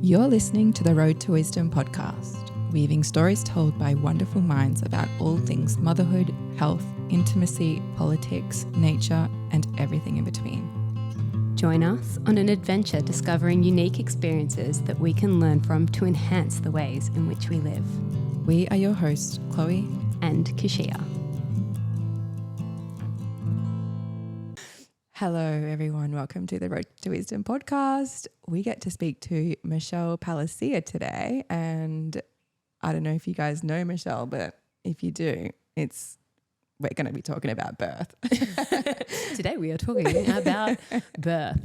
You're listening to the Road to Wisdom podcast, weaving stories told by wonderful minds about all things motherhood, health, intimacy, politics, nature, and everything in between. Join us on an adventure discovering unique experiences that we can learn from to enhance the ways in which we live. We are your hosts, Chloe and Kashia. Hello, everyone. Welcome to the Road to Wisdom podcast. We get to speak to Michelle Palasia today. And I don't know if you guys know Michelle, but if you do, we're going to be talking about birth. Today we are talking about birth.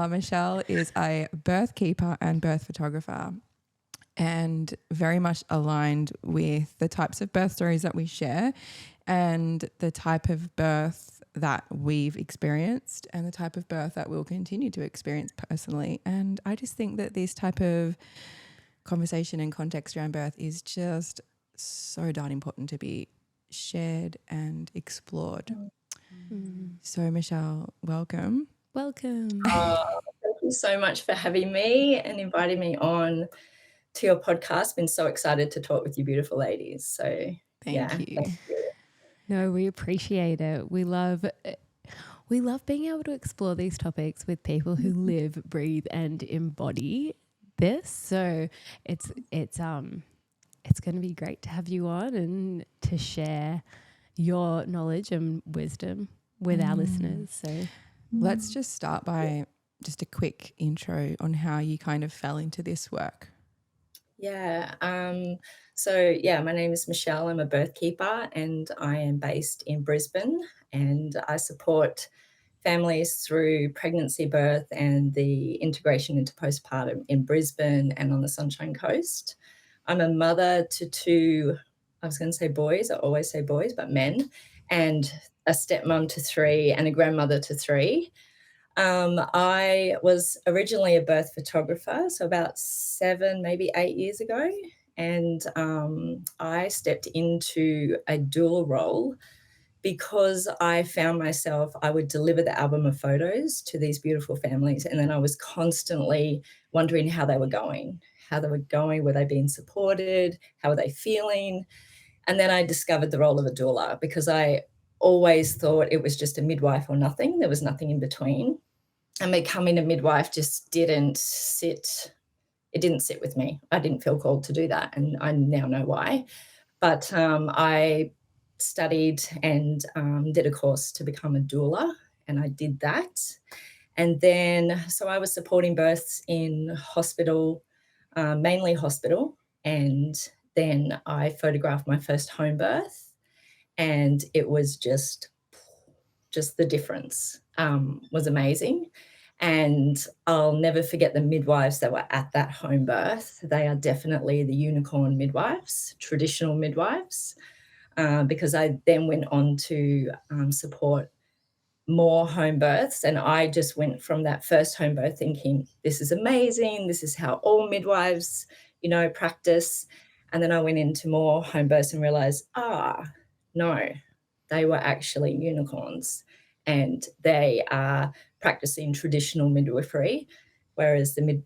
Michelle is a birth keeper and birth photographer, and very much aligned with the types of birth stories that we share and the type of birth that we've experienced and the type of birth that we'll continue to experience personally. And I just think that this type of conversation and context around birth is just so darn important to be shared and explored. So Michelle, welcome. Welcome. Thank you so much for having me and inviting me on to your podcast. Been so excited to talk with you beautiful ladies. So Thank you. No, we appreciate it. We love being able to explore these topics with people who live, breathe, and embody this. So it's going to be great to have you on and to share your knowledge and wisdom with our listeners. So let's just start by just a quick intro on how you kind of fell into this work. Yeah. My name is Michelle. I'm a birth keeper and I am based in Brisbane, and I support families through pregnancy, birth, and the integration into postpartum in Brisbane and on the Sunshine Coast. I'm a mother to two, I was going to say boys, I always say boys, but men, and a stepmom to three and a grandmother to three. I was originally a birth photographer, so about 7, maybe 8 years ago, and I stepped into a doula role because I found myself, I would deliver the album of photos to these beautiful families, and then I was constantly wondering how they were going, were they being supported, how were they feeling? And then I discovered the role of a doula because I always thought it was just a midwife or nothing. There was nothing in between. And becoming a midwife just didn't sit with me. I didn't feel called to do that, and I now know why. But I studied and did a course to become a doula, and I did that. And then, so I was supporting births in hospital, mainly hospital, and then I photographed my first home birth, and it was just the difference was amazing. And I'll never forget the midwives that were at that home birth. They are definitely the unicorn midwives, traditional midwives, because I then went on to support more home births. And I just went from that first home birth thinking, this is amazing. This is how all midwives, practice. And then I went into more home births and realized, no, they were actually unicorns, and they are practicing traditional midwifery. Whereas the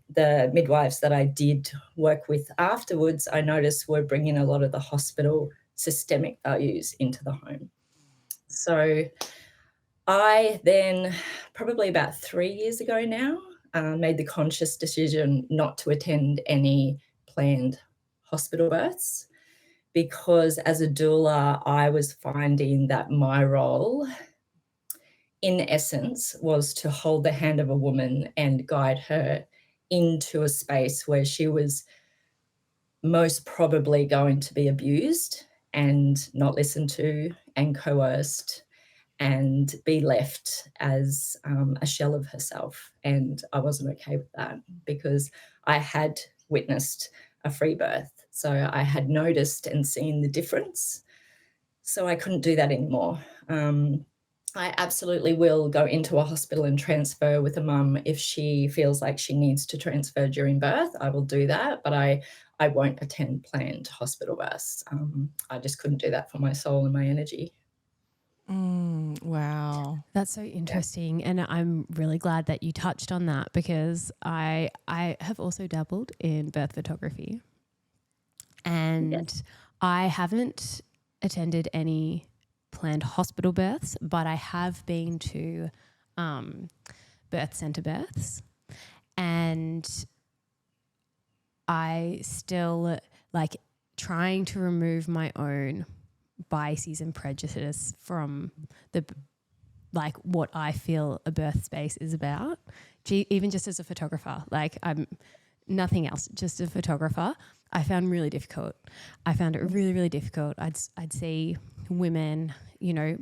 midwives that I did work with afterwards, I noticed were bringing a lot of the hospital systemic values into the home. So I then, probably about 3 years ago now, made the conscious decision not to attend any planned hospital births, because as a doula, I was finding that my role, in essence, was to hold the hand of a woman and guide her into a space where she was most probably going to be abused and not listened to and coerced and be left as a shell of herself. And I wasn't okay with that because I had witnessed a free birth. So I had noticed and seen the difference. So I couldn't do that anymore. I absolutely will go into a hospital and transfer with a mum if she feels like she needs to transfer during birth. I will do that, but I won't attend planned hospital births. I just couldn't do that for my soul and my energy. Wow. That's so interesting, and I'm really glad that you touched on that, because I have also dabbled in birth photography, and I haven't attended any planned hospital births, but I have been to birth center births, and I still like trying to remove my own biases and prejudice from the like what I feel a birth space is about. Even just as a photographer, like I'm nothing else, just a photographer. I found really difficult. I found it really, really difficult. I'd see women, you know,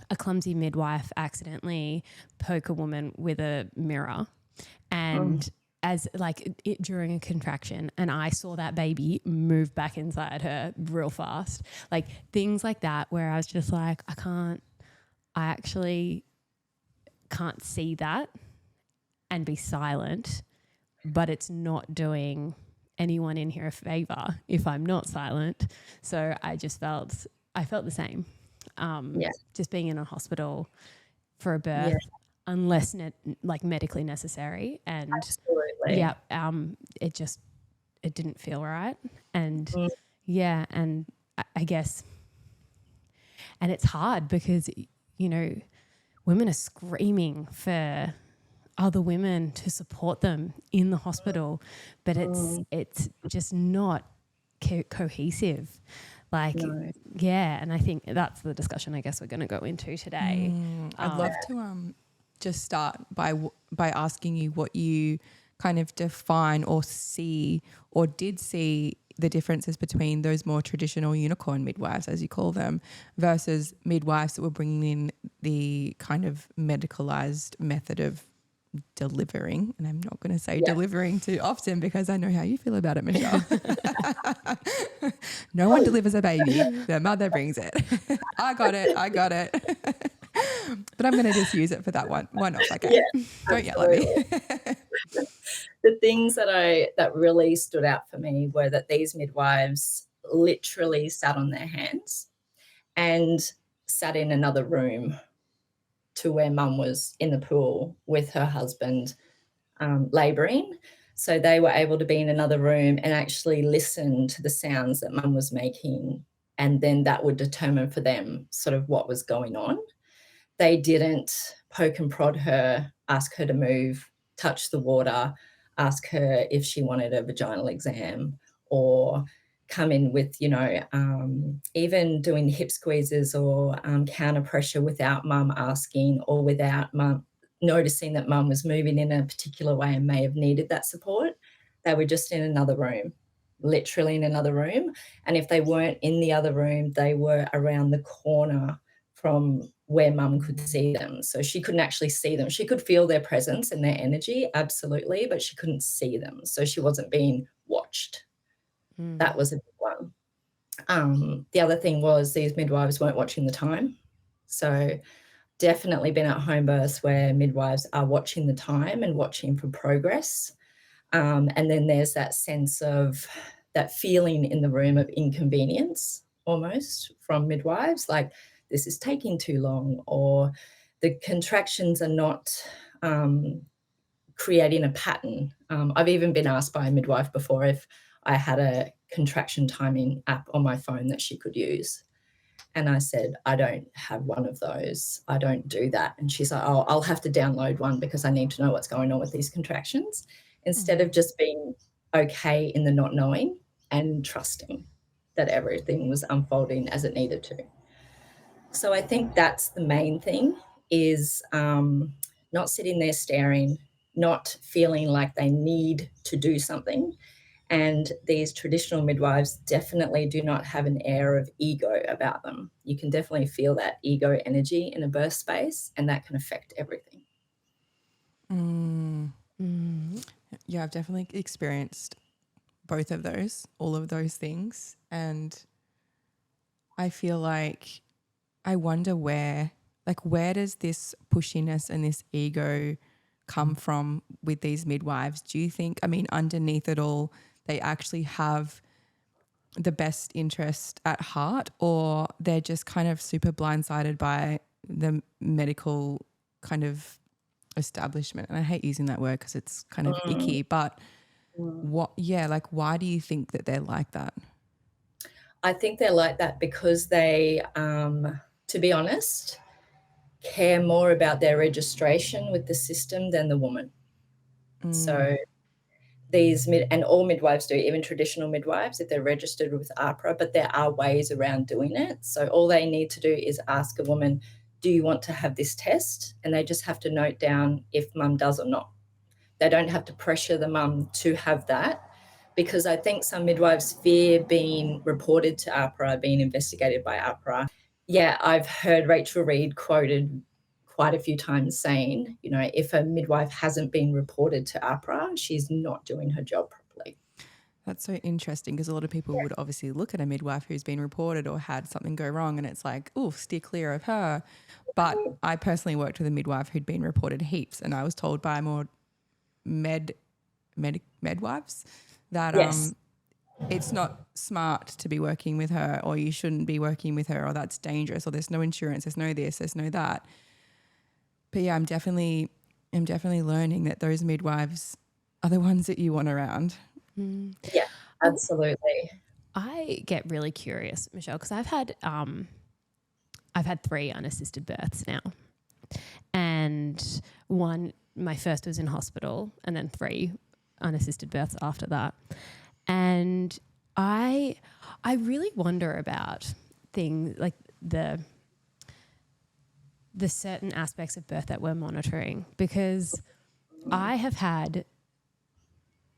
a clumsy midwife accidentally poke a woman with a mirror, and as like it during a contraction, and I saw that baby move back inside her real fast. Like things like that, where I was just like, I actually can't see that and be silent, but it's not doing anyone in here a favor if I'm not silent. So I felt the same. Just being in a hospital for a birth, unless like medically necessary, and Absolutely. it didn't feel right, and and I guess, and it's hard because, you know, women are screaming for other women to support them in the hospital, but it's just not cohesive. Like, and I think that's the discussion I guess we're going to go into today. I'd love to just start by asking you what you kind of define or see or did see the differences between those more traditional unicorn midwives, as you call them, versus midwives that were bringing in the kind of medicalized method of delivering. And I'm not going to say delivering too often because I know how you feel about it, Michelle. No one delivers a baby. The mother brings it. I got it. But I'm going to just use it for that one off. Okay. Don't yell at me. The things that really stood out for me were that these midwives literally sat on their hands and sat in another room to where mum was in the pool with her husband labouring. So they were able to be in another room and actually listen to the sounds that mum was making, and then that would determine for them sort of what was going on. They didn't poke and prod her, ask her to move, touch the water, ask her if she wanted a vaginal exam, or come in with, you know, even doing hip squeezes or counter pressure without mum asking, or without mum noticing that mum was moving in a particular way and may have needed that support. They were just in another room, literally in another room. And if they weren't in the other room, they were around the corner from where mum could see them. So she couldn't actually see them. She could feel their presence and their energy, absolutely, but she couldn't see them. So she wasn't being watched. That was a big one. The other thing was these midwives weren't watching the time. So definitely been at home births where midwives are watching the time and watching for progress. And then there's that sense of that feeling in the room of inconvenience almost from midwives, like this is taking too long, or the contractions are not creating a pattern. I've even been asked by a midwife before if I had a contraction timing app on my phone that she could use. And I said, I don't have one of those. I don't do that. And she's like, oh, I'll have to download one because I need to know what's going on with these contractions, instead of just being okay in the not knowing and trusting that everything was unfolding as it needed to. So I think that's the main thing, is not sitting there staring, not feeling like they need to do something. And these traditional midwives definitely do not have an air of ego about them. You can definitely feel that ego energy in a birth space, and that can affect everything. Yeah, I've definitely experienced both of those, all of those things. And I feel like I wonder where does this pushiness and this ego come from with these midwives? Do you think, I mean, underneath it all, they actually have the best interest at heart, or they're just kind of super blindsided by the medical kind of establishment. And I hate using that word because it's kind of icky, but why do you think that they're like that? I think they're like that because they, to be honest, care more about their registration with the system than the woman. So and all midwives do, even traditional midwives, if they're registered with AHPRA, but there are ways around doing it. So all they need to do is ask a woman, do you want to have this test? And they just have to note down if mum does or not. They don't have to pressure the mum to have that, because I think some midwives fear being reported to AHPRA, being investigated by AHPRA. Yeah, I've heard Rachel Reed quoted quite a few times saying, if a midwife hasn't been reported to AHPRA, she's not doing her job properly. That's so interesting, because a lot of people would obviously look at a midwife who's been reported or had something go wrong and it's like, oh, steer clear of her. But I personally worked with a midwife who'd been reported heaps, and I was told by more midwives that Yes. It's not smart to be working with her, or you shouldn't be working with her, or that's dangerous, or there's no insurance, there's no this, there's no that. But yeah, I'm definitely learning that those midwives are the ones that you want around. Yeah, absolutely. I get really curious, Michelle, because I've had 3 unassisted births now, and my first was in hospital, and then 3 unassisted births after that. And I really wonder about things like the certain aspects of birth that we're monitoring, because I have had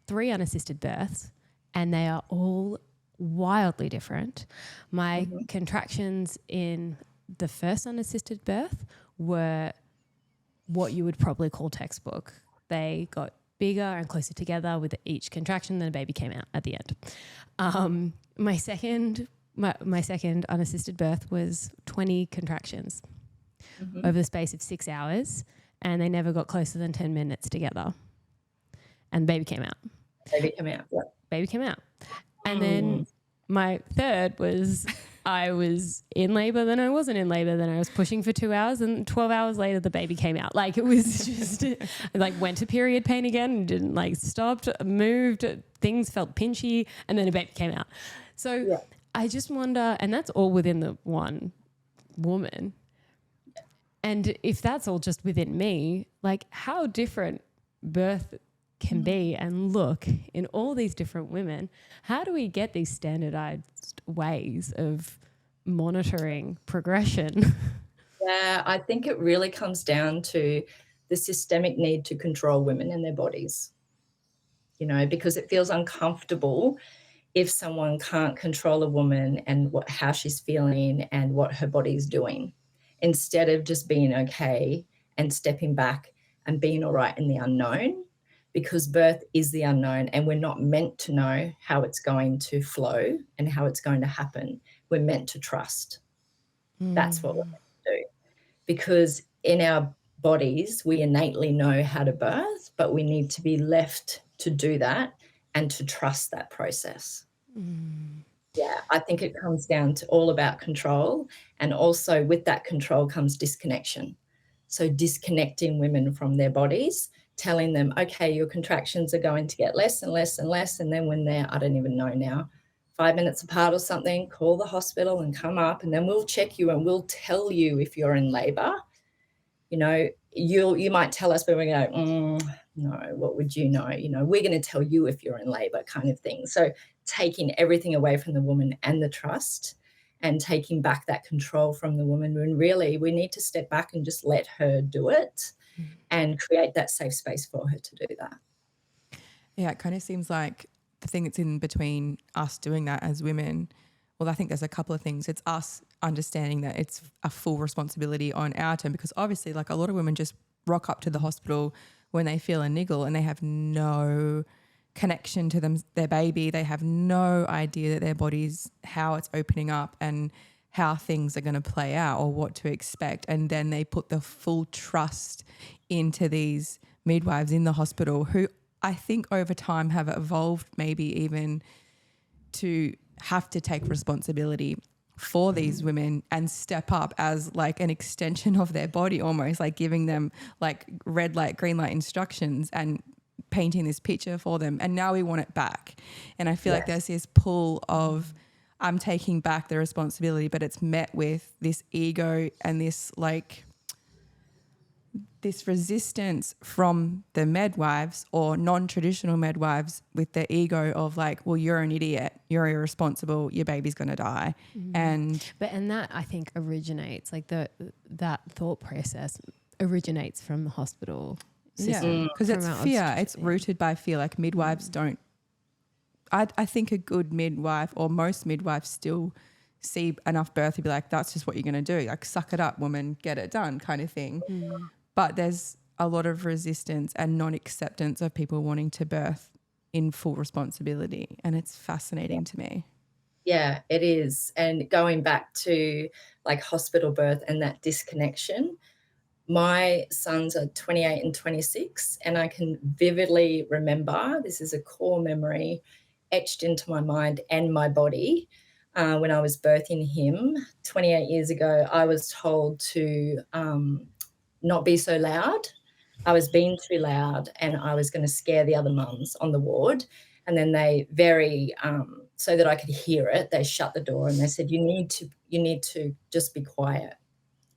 3 unassisted births and they are all wildly different. My contractions in the first unassisted birth were what you would probably call textbook. They got bigger and closer together with each contraction, then a baby came out at the end. My second unassisted birth was 20 contractions over the space of 6 hours, and they never got closer than 10 minutes together. And baby came out. Baby came out. And then my third was I was in labor, then I wasn't in labor, then I was pushing for 2 hours, and 12 hours later the baby came out. Like, it was just like went to period pain again and didn't stopped, moved, things felt pinchy, and then a baby came out. So I just wonder, and that's all within the one woman. And if that's all just within me, like, how different birth can be and look in all these different women. How do we get these standardized ways of monitoring progression? Yeah, I think it really comes down to the systemic need to control women and their bodies, because it feels uncomfortable if someone can't control a woman and how she's feeling and what her body's doing, instead of just being okay and stepping back and being all right in the unknown. Because birth is the unknown, and we're not meant to know how it's going to flow and how it's going to happen. We're meant to trust. That's what we're meant to do. Because in our bodies, we innately know how to birth, but we need to be left to do that and to trust that process. Yeah, I think it comes down to all about control, and also with that control comes disconnection. So disconnecting women from their bodies, telling them, okay, your contractions are going to get less and less and less. And then when they're, I don't even know now, 5 minutes apart or something, call the hospital and come up, and then we'll check you and we'll tell you if you're in labor. You might tell us, but we're going to go, no, what would you know? We're going to tell you if you're in labor, kind of thing. So taking everything away from the woman and the trust, and taking back that control from the woman, when really we need to step back and just let her do it and create that safe space for her to do that. Yeah, it kind of seems like the thing that's in between us doing that as women, well, I think there's a couple of things. It's us understanding that it's a full responsibility on our turn, because obviously, like, a lot of women just rock up to the hospital when they feel a niggle and they have no connection to their baby. They have no idea that their body's, how it's opening up and how things are going to play out or what to expect. And then they put the full trust into these midwives in the hospital, who I think over time have evolved maybe even to have to take responsibility for these women and step up as like an extension of their body, almost like giving them like red light, green light instructions and painting this picture for them. And now we want it back. And I feel like there's this pull of I'm taking back the responsibility, but it's met with this ego and this like this resistance from the midwives or non-traditional midwives with the ego of like, well, you're an idiot, you're irresponsible, your baby's going to die. And that I think originates, like that thought process originates from the hospital system. because it's fear. It's rooted by fear. Like midwives don't, I think a good midwife or most midwives still see enough birth to be like, that's just what you're going to do. Like, suck it up, woman, get it done kind of thing. But there's a lot of resistance and non-acceptance of people wanting to birth in full responsibility. And it's fascinating to me. Yeah, it is. And going back to like hospital birth and that disconnection, my sons are 28 and 26, and I can vividly remember, this is a core memory etched into my mind and my body. When I was birthing him 28 years ago, I was told to not be so loud. I was being too loud and I was going to scare the other mums on the ward. And then they so that I could hear it, they shut the door and they said, you need to just be quiet.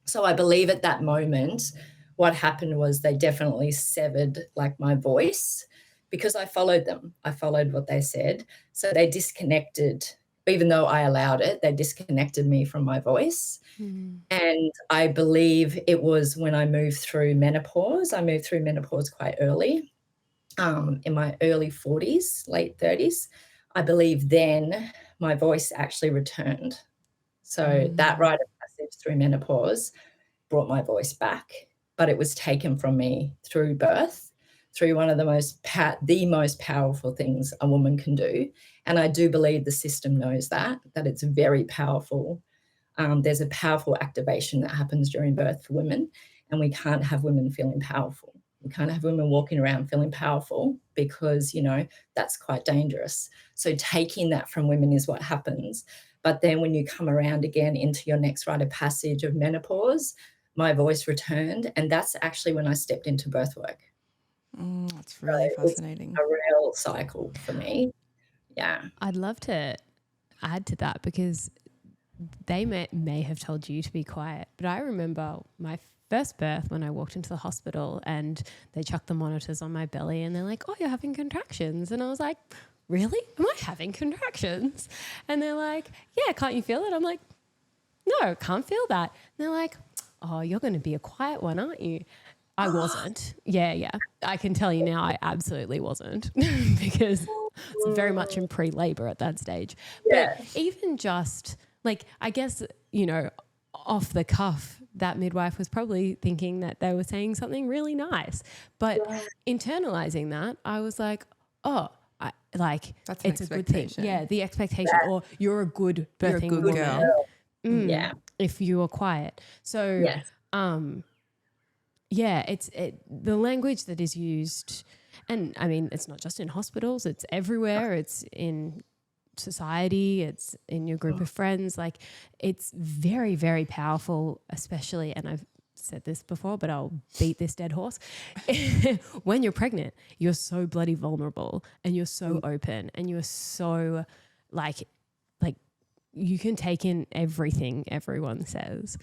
So I believe at that moment, what happened was they definitely severed like my voice because I followed them. I followed what they said. So they disconnected, even though I allowed it, they disconnected me from my voice. And I believe it was when I moved through menopause. I moved through menopause quite early, in my early 40s, late 30s. I believe then my voice actually returned. So that rite of passage through menopause brought my voice back, but it was taken from me through birth, through one of the most powerful things a woman can do. And I do believe the system knows that it's very powerful. There's a powerful activation that happens during birth for women, and we can't have women feeling powerful. We can't have women walking around feeling powerful because, that's quite dangerous. So taking that from women is what happens. But then when you come around again into your next rite of passage of menopause, my voice returned, and that's actually when I stepped into birth work. That's really fascinating. It's a real cycle for me. Yeah. I'd love to add to that because they may have told you to be quiet, but I remember my first birth when I walked into the hospital and they chucked the monitors on my belly and they're like, oh, you're having contractions. And I was like, really? Am I having contractions? And they're like, yeah, can't you feel it? I'm like, no, can't feel that. And they're like, oh, you're going to be a quiet one, aren't you? I wasn't. Yeah. I can tell you now I absolutely wasn't because it's very much in pre-labor at that stage. But even just like, I guess, off the cuff, that midwife was probably thinking that they were saying something really nice. But internalizing that, I was like, oh, it's a good thing. Yeah, the expectation, or you're a good birthing good woman. Yeah. If you are quiet. So, it's the language that is used, and I mean, it's not just in hospitals, it's everywhere. It's in society, it's in your group of friends. Like, it's very, very powerful, especially, and I've said this before, but I'll beat this dead horse. When you're pregnant, you're so bloody vulnerable and you're so open and you're so like you can take in everything everyone says.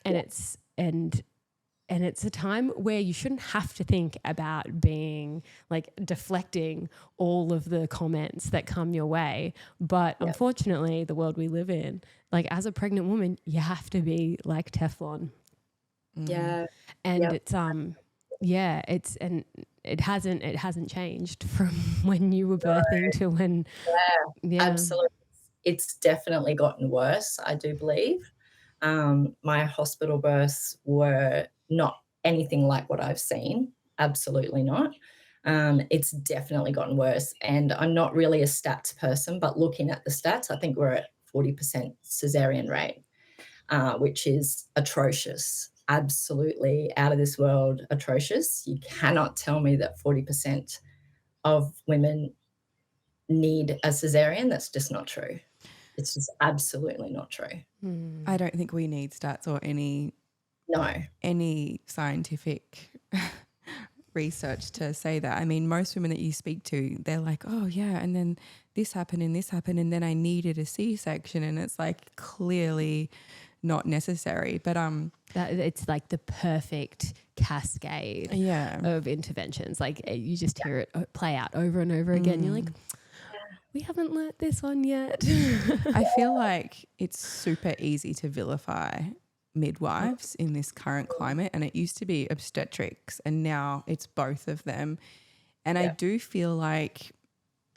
And it's a time where you shouldn't have to think about being like deflecting all of the comments that come your way. But unfortunately, the world we live in, like as a pregnant woman, you have to be like Teflon. Yeah. And it hasn't changed from when you were birthing to when. Yeah, absolutely. It's definitely gotten worse, I do believe. My hospital births were not anything like what I've seen. Absolutely not. It's definitely gotten worse. And I'm not really a stats person, but looking at the stats, I think we're at 40% cesarean rate, which is atrocious. Absolutely out of this world atrocious. You cannot tell me that 40% of women need a cesarean. That's just not true. It's just absolutely not true. I don't think we need stats or No. any scientific research to say that. I mean, most women that you speak to, they're like, oh yeah, and then this happened and then I needed a C-section, and it's like clearly not necessary. But that it's like the perfect cascade of interventions. Like you just hear it play out over and over again. You're like, we haven't learnt this one yet. I feel like it's super easy to vilify midwives in this current climate, and it used to be obstetrics and now it's both of them. And I do feel like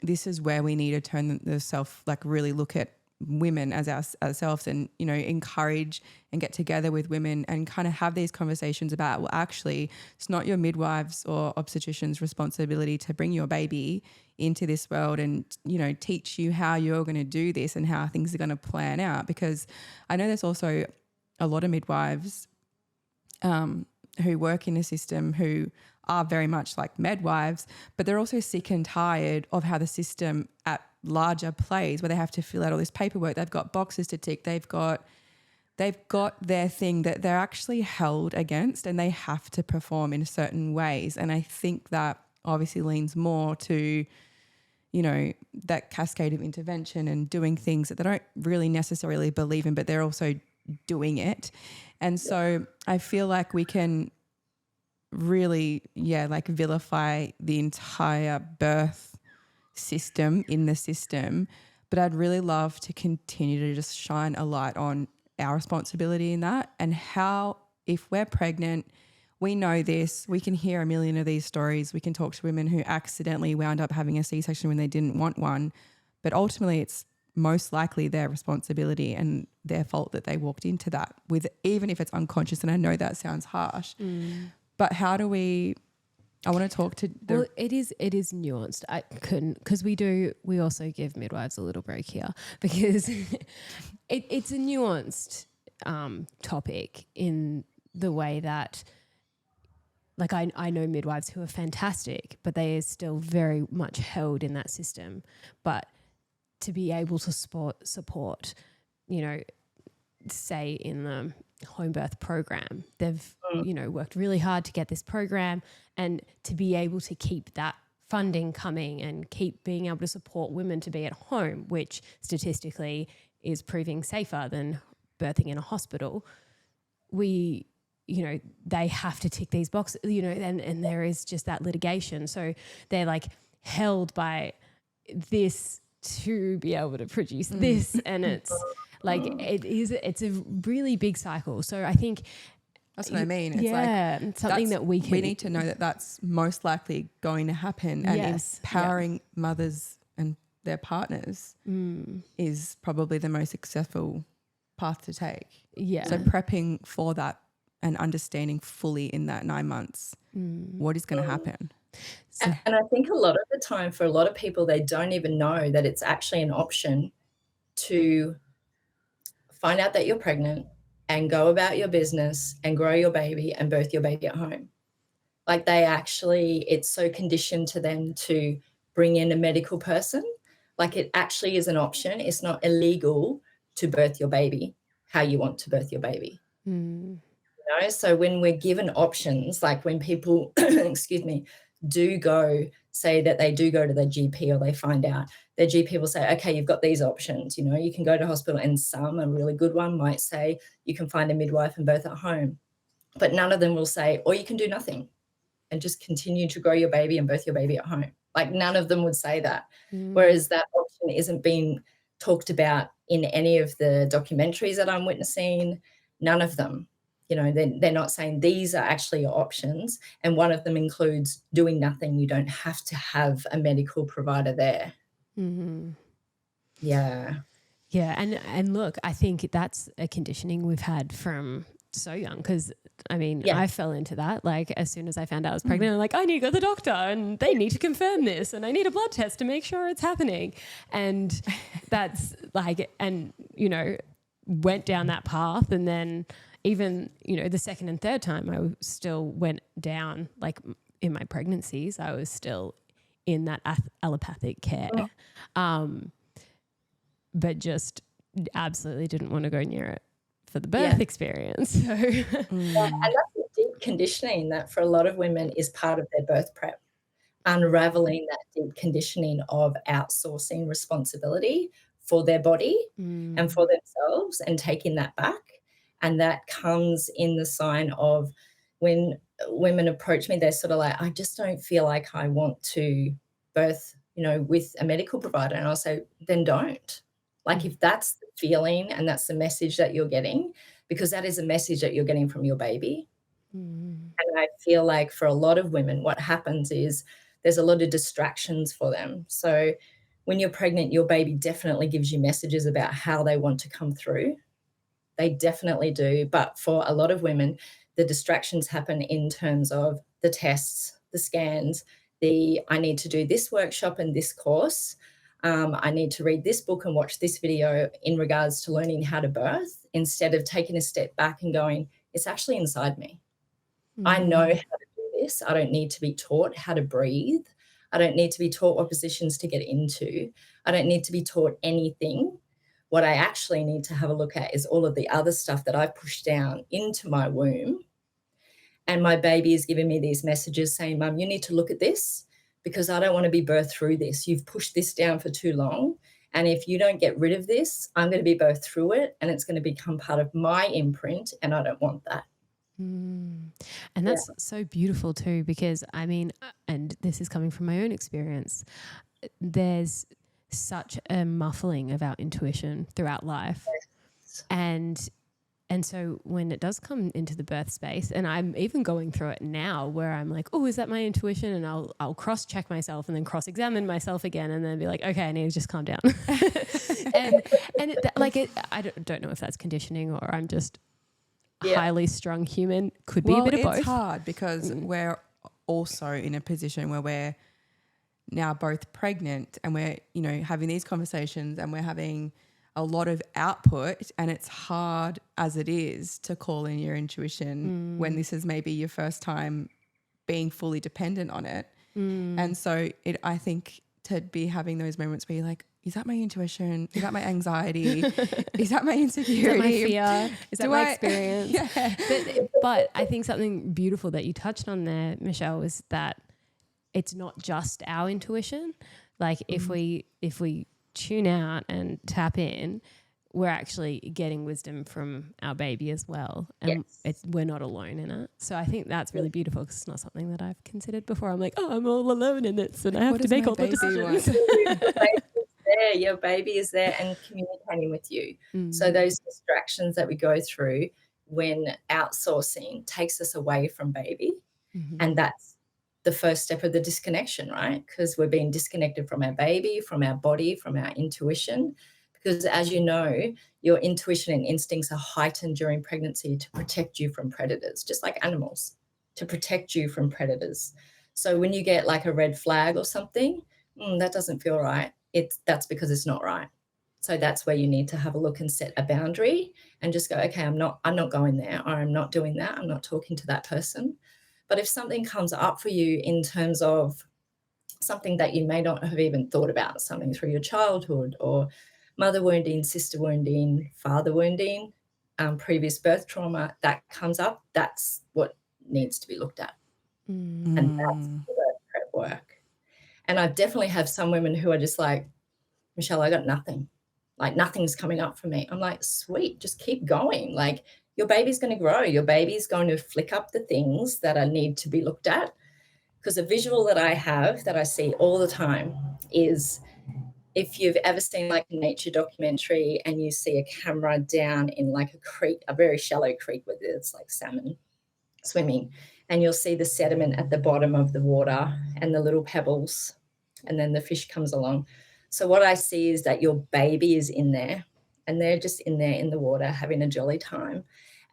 this is where we need to turn the self, like really look at women as ourselves and, you know, encourage and get together with women and kind of have these conversations about, well, actually it's not your midwives or obstetrician's responsibility to bring your baby into this world and, you know, teach you how you're going to do this and how things are going to plan out. Because I know there's also a lot of midwives who work in a system who are very much like midwives, but they're also sick and tired of how the system at larger plays, where they have to fill out all this paperwork. They've got boxes to tick. They've got their thing that they're actually held against, and they have to perform in certain ways. And I think that obviously leans more to, you know, that cascade of intervention and doing things that they don't really necessarily believe in, but they're also doing it. And so I feel like we can really, like vilify the entire birth system in the system. But I'd really love to continue to just shine a light on our responsibility in that, and how, if we're pregnant, we know this, we can hear a million of these stories. We can talk to women who accidentally wound up having a C-section when they didn't want one. But ultimately it's most likely their responsibility and their fault that they walked into that with, even if it's unconscious. And I know that sounds harsh, but how do we, I want to talk to the... Well, it is nuanced. I couldn't, because we also give midwives a little break here, because it's a nuanced topic in the way that, like, I know midwives who are fantastic, but they are still very much held in that system. But to be able to support, you know, say in the home birth program, they've, you know, worked really hard to get this program, and to be able to keep that funding coming and keep being able to support women to be at home, which statistically is proving safer than birthing in a hospital. We, you know, they have to tick these boxes, you know, and there is just that litigation. So they're like held by this to be able to produce this, and it's like it's a really big cycle. So I think that's what I mean. It's like it's something that we need to know that that's most likely going to happen, and empowering mothers and their partners is probably the most successful path to take. Yeah. So prepping for that and understanding fully in that 9 months what is going to happen. So. And I think a lot of the time for a lot of people, they don't even know that it's actually an option to find out that you're pregnant and go about your business and grow your baby and birth your baby at home. Like it's so conditioned to them to bring in a medical person. Like it actually is an option. It's not illegal to birth your baby how you want to birth your baby. You know? So when we're given options, like when people, excuse me, say that they do go to their GP, or they find out, their GP will say, okay, you've got these options, you know, you can go to hospital, and a really good one might say you can find a midwife and birth at home, but none of them will say, or you can do nothing and just continue to grow your baby and birth your baby at home. Like none of them would say that. Whereas that option isn't being talked about in any of the documentaries that I'm witnessing. None of them. You know, they're not saying these are actually your options. And one of them includes doing nothing. You don't have to have a medical provider there. Yeah. Yeah. And look, I think that's a conditioning we've had from so young, because I mean, I fell into that. Like as soon as I found out I was pregnant, I'm like, I need to go to the doctor and they need to confirm this, and I need a blood test to make sure it's happening. And that's like, and, you know, went down that path, and then even, you know, the second and third time I still went down, like in my pregnancies, I was still in that allopathic care. But just absolutely didn't want to go near it for the birth experience. So Yeah, and that's the deep conditioning that for a lot of women is part of their birth prep. Unraveling that deep conditioning of outsourcing responsibility for their body and for themselves and taking that back. And that comes in the sign of when women approach me, they're sort of like, I just don't feel like I want to birth, with a medical provider. And I'll say, then don't. Like if that's the feeling and that's the message that you're getting, because that is a message that you're getting from your baby. And I feel like for a lot of women, what happens is there's a lot of distractions for them. So when you're pregnant, your baby definitely gives you messages about how they want to come through. They definitely do. But for a lot of women, the distractions happen in terms of the tests, the scans, I need to do this workshop and this course. I need to read this book and watch this video in regards to learning how to birth, instead of taking a step back and going, it's actually inside me. I know how to do this. I don't need to be taught how to breathe. I don't need to be taught what positions to get into. I don't need to be taught anything. What I actually need to have a look at is all of the other stuff that I've pushed down into my womb. And my baby is giving me these messages saying, Mum, you need to look at this because I don't want to be birthed through this. You've pushed this down for too long. And if you don't get rid of this, I'm going to be birthed through it and it's going to become part of my imprint. And I don't want that. And that's so beautiful too, because I mean, and this is coming from my own experience, there's such a muffling of our intuition throughout life. And so when it does come into the birth space, and I'm even going through it now where I'm like, oh, is that my intuition? And I'll cross-check myself and then cross-examine myself again and then be like, okay, I need to just calm down. I don't know if that's conditioning or I'm just highly strung human. Could be a bit of both. It's hard because we're also in a position where we're now both pregnant and we're, having these conversations and we're having a lot of output, and it's hard as it is to call in your intuition when this is maybe your first time being fully dependent on it. And so I think to be having those moments where you're like, is that my intuition? Is that my anxiety? Is that my insecurity? Is that my fear? Is that my experience? Yeah. But I think something beautiful that you touched on there, Michelle, was that it's not just our intuition. Like if we tune out and tap in, we're actually getting wisdom from our baby as well. And we're not alone in it. So I think that's really beautiful because it's not something that I've considered before. I'm like, oh, I'm all alone in this and I have to make all the decisions. Your baby is there and communicating with you. So those distractions that we go through when outsourcing takes us away from baby, and that's the first step of the disconnection, right? Because we're being disconnected from our baby, from our body, from our intuition. Because as you know, your intuition and instincts are heightened during pregnancy to protect you from predators, just like animals, to protect you from predators. So when you get like a red flag or something, that doesn't feel right. That's because it's not right. So that's where you need to have a look and set a boundary and just go, okay, I'm not going there, or I'm not doing that. I'm not talking to that person. But if something comes up for you in terms of something that you may not have even thought about, something through your childhood or mother wounding, sister wounding, father wounding, previous birth trauma, that comes up, that's what needs to be looked at. And that's the birth prep work. And I definitely have some women who are just like, Michelle, I got nothing. Like nothing's coming up for me. I'm like, sweet, just keep going. Like your baby's going to grow. Your baby's going to flick up the things that need to be looked at. Because a visual that I have that I see all the time is if you've ever seen like a nature documentary and you see a camera down in like a creek, a very shallow creek where there's like salmon swimming, and you'll see the sediment at the bottom of the water and the little pebbles, and then the fish comes along. So what I see is that your baby is in there and they're just in there in the water having a jolly time.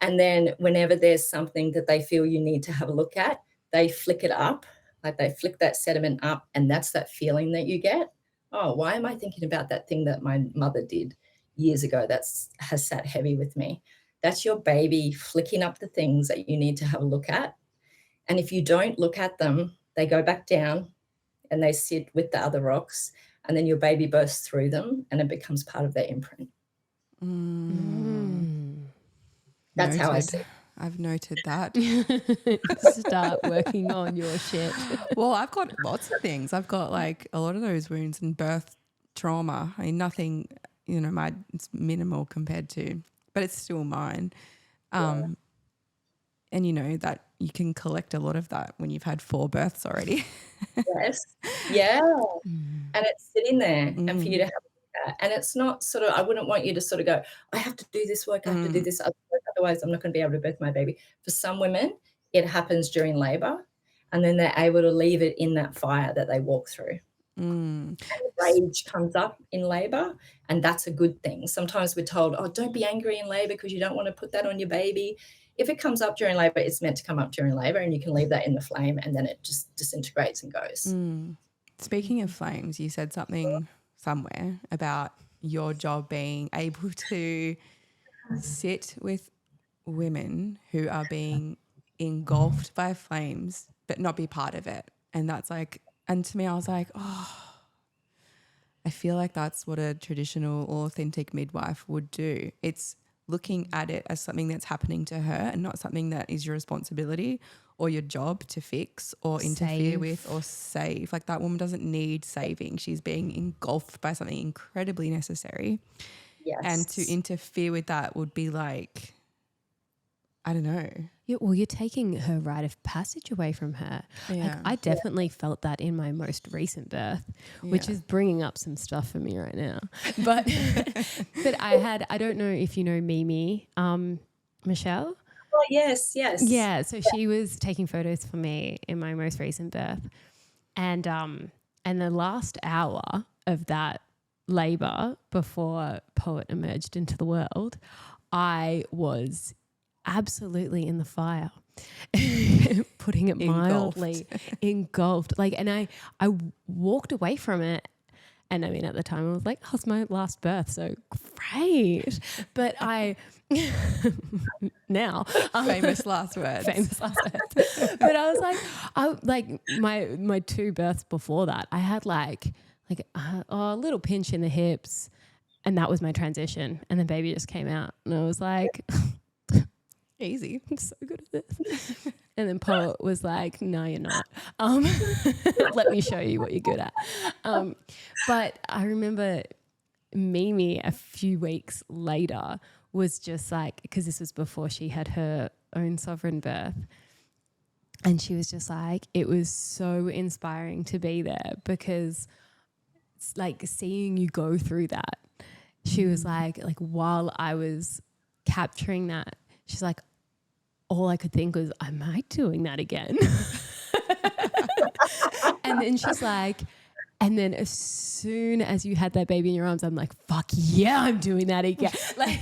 And then whenever there's something that they feel you need to have a look at, they flick it up, like they flick that sediment up, and that's that feeling that you get. Oh, why am I thinking about that thing that my mother did years ago that has sat heavy with me? That's your baby flicking up the things that you need to have a look at. And if you don't look at them, they go back down and they sit with the other rocks, and then your baby bursts through them and it becomes part of their imprint. That's Noted. how I see it. I've noted that. Start working on your shit. Well, I've got lots of things. I've got like a lot of those wounds and birth trauma. I mean, nothing, it's minimal compared to, but it's still mine. And that you can collect a lot of that when you've had 4 births already. Yes. Yeah. And it's sitting there and for you to have that. And it's not sort of, I wouldn't want you to sort of go, I have to do this work, I have to do this other work, otherwise I'm not going to be able to birth my baby. For some women, it happens during labor and then they're able to leave it in that fire that they walk through. And rage comes up in labor, and that's a good thing. Sometimes we're told, oh, don't be angry in labor because you don't want to put that on your baby. If it comes up during labor, it's meant to come up during labor, and you can leave that in the flame and then it just disintegrates and goes. Speaking of flames, you said something somewhere about your job being able to sit with women who are being engulfed by flames but not be part of it. And that's like, and to me, I was like, oh, I feel like that's what a traditional or authentic midwife would do. It's looking at it as something that's happening to her and not something that is your responsibility or your job to fix or interfere with or save. Like that woman doesn't need saving. She's being engulfed by something incredibly necessary. Yes. And to interfere with that would be like, I don't know. Yeah, well, you're taking her rite of passage away from her. Yeah. Like, I definitely felt that in my most recent birth, which is bringing up some stuff for me right now. But but I don't know if you know Mimi, Michelle. Oh, yes. Yeah, so she was taking photos for me in my most recent birth, and the last hour of that labor before Poet emerged into the world, I was absolutely in the fire, putting it mildly, engulfed. Like, and I walked away from it. And I mean, at the time I was like, oh, it's my last birth, so great. But now famous last words. But I was like, my 2 births before that, I had like a little pinch in the hips, and that was my transition. And the baby just came out, and I was like, easy. I'm so good at this. And then Poet was like, no, you're not. Let me show you what you're good at. But I remember Mimi a few weeks later was just like, because this was before she had her own sovereign birth. And she was just like, it was so inspiring to be there because it's like seeing you go through that. She was like while I was capturing that, she's like, all I could think was, am I doing that again? And then she's like, and then as soon as you had that baby in your arms, I'm like, fuck yeah, I'm doing that again. Like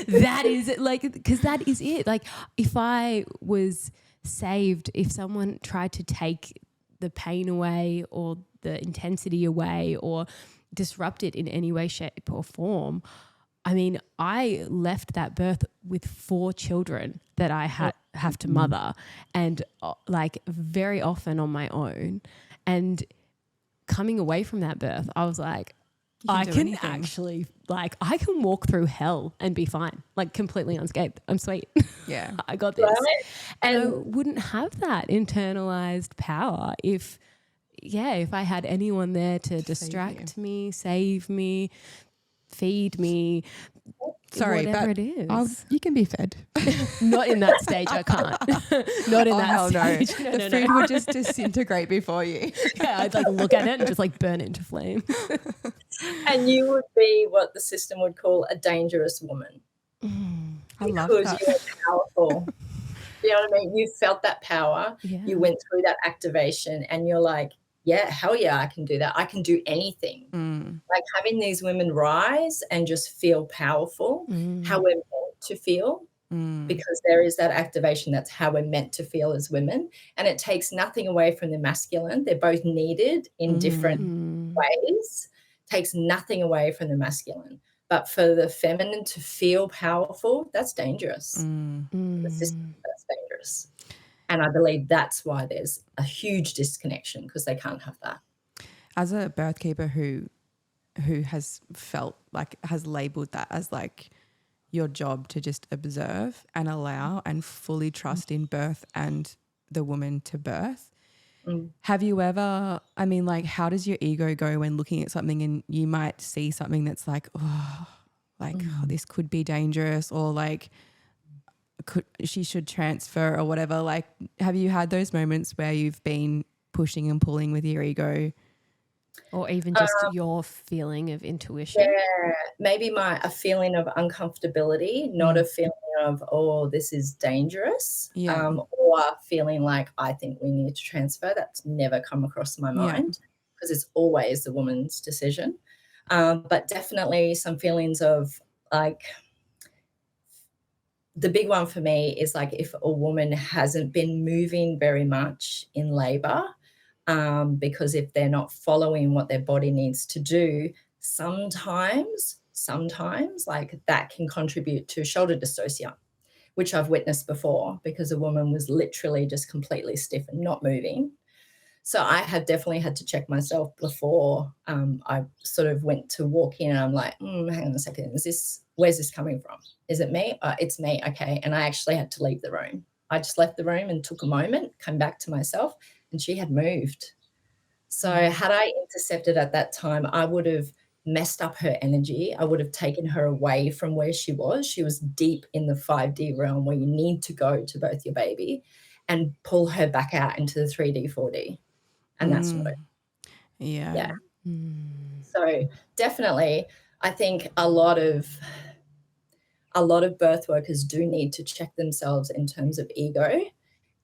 that is it. Like, because that is it. Like if I was saved, if someone tried to take the pain away or the intensity away or disrupt it in any way, shape or form, I mean, I left that birth with 4 children that I have to mother, and like very often on my own. And coming away from that birth, I was like, I can actually, like, I can walk through hell and be fine, like completely unscathed. I'm sweet. Yeah. I got this. Right. And I wouldn't have that internalized power if I had anyone there to distract me, save me, feed me, sorry, whatever but it is. you can be fed. Not in that stage, I can't. Not in that stage. No. The food would just disintegrate before you. Yeah, I'd like look at it and just like burn it into flame. And you would be what the system would call a dangerous woman. I love because that. you were powerful. You know what I mean? You felt that power. Yeah. You went through that activation and you're like, yeah, hell yeah, I can do that. I can do anything. Like having these women rise and just feel powerful, how we're meant to feel, because there is that activation. That's how we're meant to feel as women. And it takes nothing away from the masculine. They're both needed in different ways. Takes nothing away from the masculine. But for the feminine to feel powerful, that's dangerous. The system, that's dangerous. And I believe that's why there's a huge disconnection, because they can't have that. As a birth keeper who who has felt like, has labeled that as like your job to just observe and allow and fully trust in birth and the woman to birth. Have you ever, I mean, like, how does your ego go when looking at something and you might see something that's like, oh, like, oh, this could be dangerous, or like, she should transfer or whatever? Like, have you had those moments where you've been pushing and pulling with your ego? Or even just your feeling of intuition? Yeah, maybe a feeling of uncomfortability, not a feeling of, oh, this is dangerous, or feeling like I think we need to transfer. That's never come across my mind because it's always the woman's decision. But definitely some feelings of like, the big one for me is like if a woman hasn't been moving very much in labor, because if they're not following what their body needs to do, sometimes like that can contribute to shoulder dystocia, which I've witnessed before because a woman was literally just completely stiff and not moving. So I have definitely had to check myself before I sort of went to walk in, and I'm like, hang on a second, where's this coming from? Is it me? It's me. Okay. And I actually had to leave the room. I just left the room and took a moment, came back to myself, and she had moved. So had I intercepted at that time, I would have messed up her energy. I would have taken her away from where she was. She was deep in the 5D realm where you need to go to birth your baby, and pull her back out into the 3D, 4D. And that's not it. Yeah. So definitely, I think a lot of birth workers do need to check themselves in terms of ego.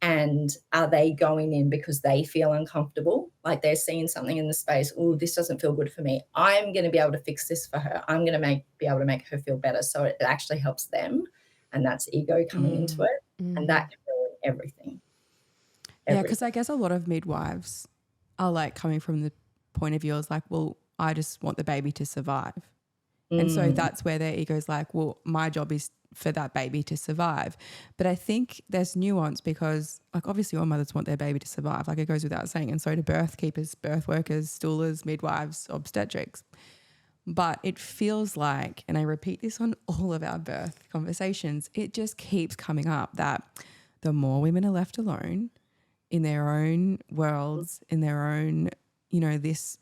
And are they going in because they feel uncomfortable? Like they're seeing something in the space, oh, this doesn't feel good for me. I'm going to be able to fix this for her. I'm going to be able to make her feel better. So it actually helps them. And that's ego coming into it. And that can ruin everything. Yeah, because I guess a lot of midwives are like coming from the point of view as like, well, I just want the baby to survive. And so that's where their ego's like, well, my job is for that baby to survive. But I think there's nuance because like obviously all mothers want their baby to survive, like it goes without saying. And so do birth keepers, birth workers, doulas, midwives, obstetrics. But it feels like, and I repeat this on all of our birth conversations, it just keeps coming up that the more women are left alone in their own worlds, in their own, you know, this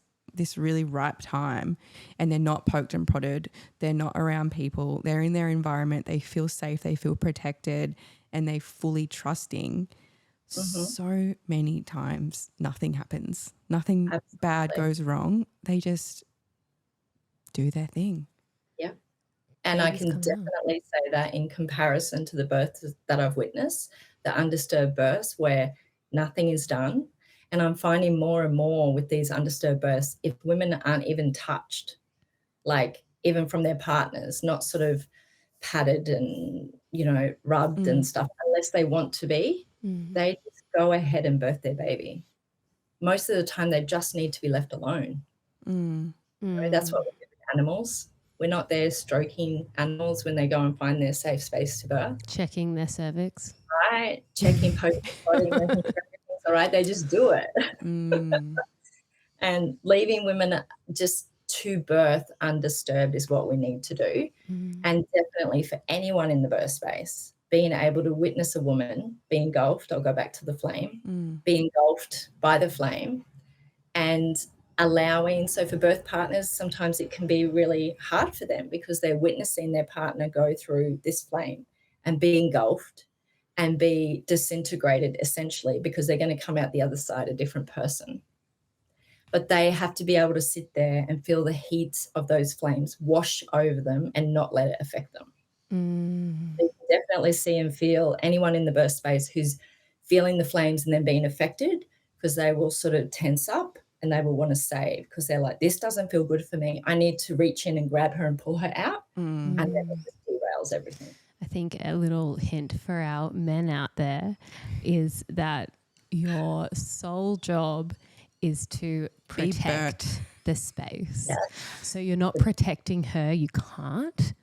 really ripe time, and they're not poked and prodded, they're not around people, they're in their environment, they feel safe, they feel protected, and they fully trusting. So many times nothing happens, nothing bad goes wrong. They just do their thing. Yeah. And I can definitely say that in comparison to the births that I've witnessed, the undisturbed births where nothing is done. And I'm finding more and more with these undisturbed births, if women aren't even touched, like even from their partners, not sort of patted and, you know, rubbed and stuff, unless they want to be, they just go ahead and birth their baby. Most of the time, they just need to be left alone. You know, that's what we do with animals. We're not there stroking animals when they go and find their safe space to birth. Checking their cervix. Right. Checking, poking, body, making sure everything's all right. They just do it. And leaving women just to birth undisturbed is what we need to do. And definitely for anyone in the birth space, being able to witness a woman be engulfed, I'll go back to the flame, be engulfed by the flame, and allowing, so for birth partners, sometimes it can be really hard for them because they're witnessing their partner go through this flame and be engulfed and be disintegrated essentially, because they're going to come out the other side a different person. But they have to be able to sit there and feel the heat of those flames wash over them and not let it affect them. You can definitely see and feel anyone in the birth space who's feeling the flames and then being affected, because they will sort of tense up and they will want to save because they're like, this doesn't feel good for me. I need to reach in and grab her and pull her out, and then it just derails everything. I think a little hint for our men out there is that your sole job is to protect the space. So you're not protecting her. You can't.